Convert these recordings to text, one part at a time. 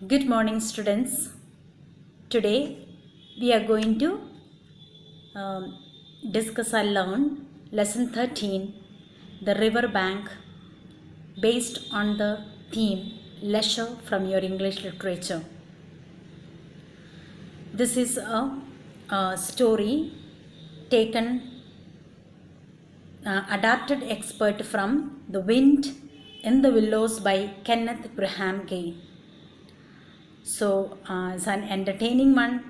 Good morning, students. Today we are going to discuss or learn lesson 13, the river bank, based on the theme leisure from your English literature. This is a story taken, adapted expert from The Wind in the Willows by Kenneth Grahame Gay. So it's an entertaining one.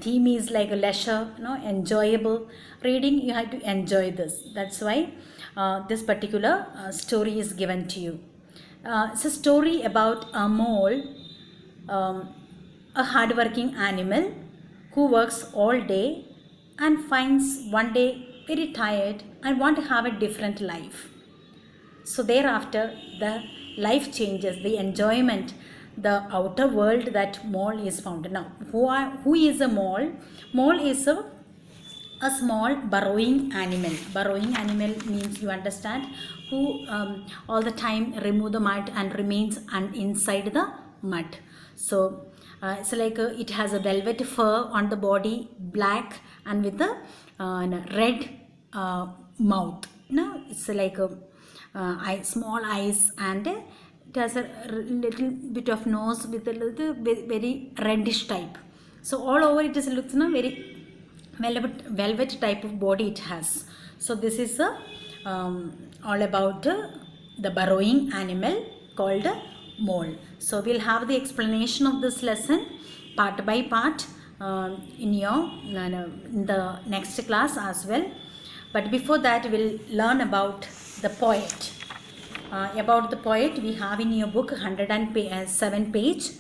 Theme is like a leisure, enjoyable reading. You have to enjoy this. That's why this particular story is given to you. It's a story about a mole, a hardworking animal who works all day and finds one day very tired and want to have a different life. So thereafter the life changes, the enjoyment, the outer world that mole is found. Now who is a mole? Mole is a small burrowing animal. Burrowing animal means, you understand, who all the time remove the mud and remains inside the mud. So it's like it has a velvet fur on the body, black and with a red mouth. Now it's like a small eyes, and it has a little bit of nose with a little very reddish type. So all over it looks very velvet type of body it has. So this is all about the burrowing animal called mole. So we'll have the explanation of this lesson part by part in the next class as well. But before that, we'll learn about the poet. About the poet, we have in your book 107 page.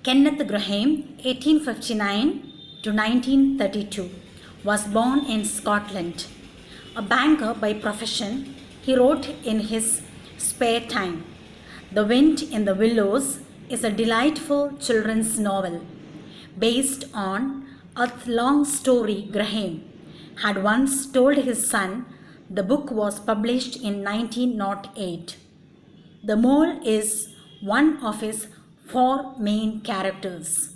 Kenneth Grahame, 1859 to 1932, was born in Scotland. A banker by profession, he wrote in his spare time. The Wind in the Willows is a delightful children's novel based on a long story Grahame had once told his son. The book was published in 1908. The mole is one of his four main characters.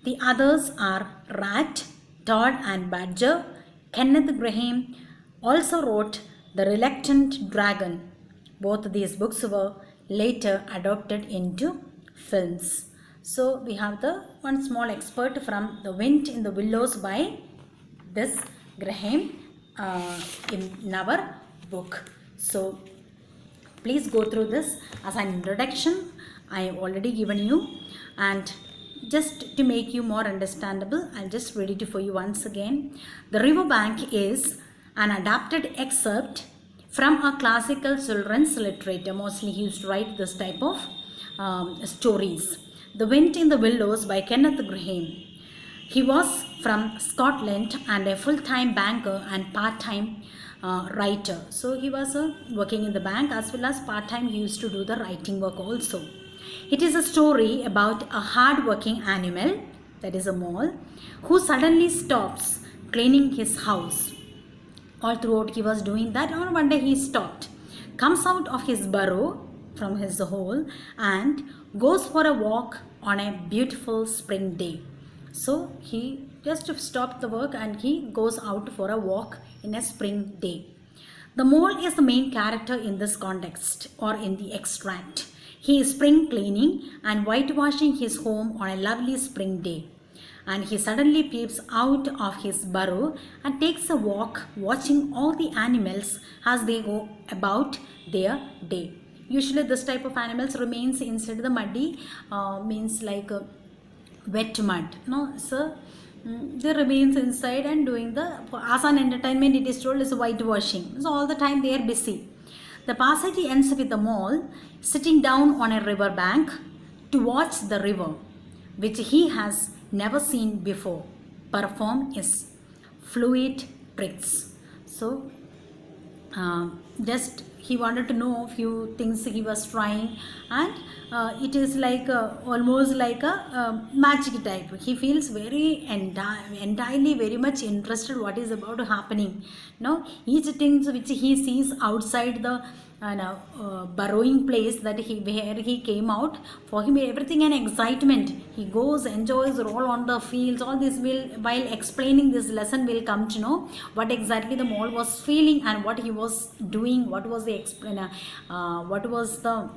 The others are Rat, Toad and Badger. Kenneth Grahame also wrote The Reluctant Dragon. Both these books were later adapted into films. So we have the one small expert from The Wind in the Willows by this Grahame in our book. So please go through this as an introduction. I have already given you, and just to make you more understandable, I'll just read it for you once again. The River Bank is an adapted excerpt from a classical children's literature. Mostly he used to write this type of stories. The Wind in the Willows by Kenneth Grahame. He was from Scotland and a full-time banker and part-time writer. So he was working in the bank as well as part-time. He used to do the writing work also. It is a story about a hard-working animal, that is a mole, who suddenly stops cleaning his house. All throughout he was doing that, and one day he stopped, comes out of his burrow from his hole and goes for a walk on a beautiful spring day. So he just stopped the work and he goes out for a walk in a spring day. The mole is the main character in this context or in the extract. He is spring cleaning and whitewashing his home on a lovely spring day. And he suddenly peeps out of his burrow and takes a walk, watching all the animals as they go about their day. Usually this type of animals remains inside the muddy, means like wet mud. So they remains inside and doing the, as an entertainment it is told, is whitewashing. So all the time they are busy. The passage ends with the mole sitting down on a river bank to watch the river, which he has never seen before, perform his fluid tricks. So just he wanted to know a few things he was trying, and it is like almost like a magic type. He feels very entirely very much interested what is about happening. Each thing which he sees outside the burrowing place that where he came out. For him everything an excitement. He goes, enjoys, roll on the fields. All this will, while explaining this lesson, will come to know what exactly the mole was feeling and what he was doing. What was the what was the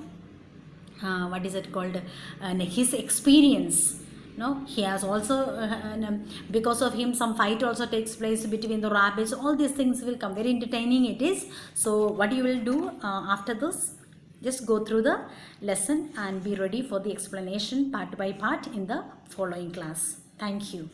what is it called, his experience. No, he has also because of him some fight also takes place between the rabbits. All these things will come, very entertaining it is. So what you will do after this, just go through the lesson and be ready for the explanation part by part in the following class. Thank you.